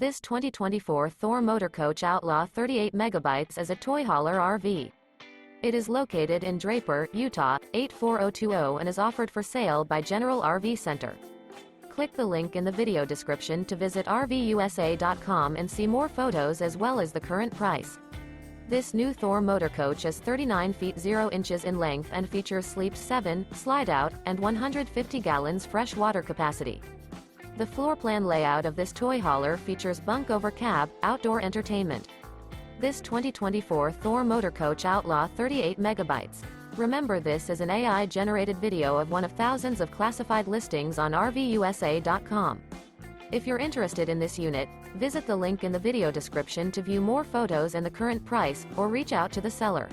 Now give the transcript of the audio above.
This 2024 Thor Motor Coach Outlaw 38 megabytes is a toy hauler RV. It is located in Draper, Utah, 84020 and is offered for sale by General RV Center. Click the link in the video description to visit RVUSA.com and see more photos as well as the current price. This new Thor Motor Coach is 39 feet 0 inches in length and features Sleep 7, Slideout, and 150 gallons fresh water capacity. The floor plan layout of this toy hauler features Bunk Over Cab, outdoor entertainment. This 2024 Thor Motor Coach Outlaw 38 megabytes. Remember, this is an AI-generated video of one of thousands of classified listings on RVUSA.com. If you're interested in this unit, visit the link in the video description to view more photos and the current price, or reach out to the seller.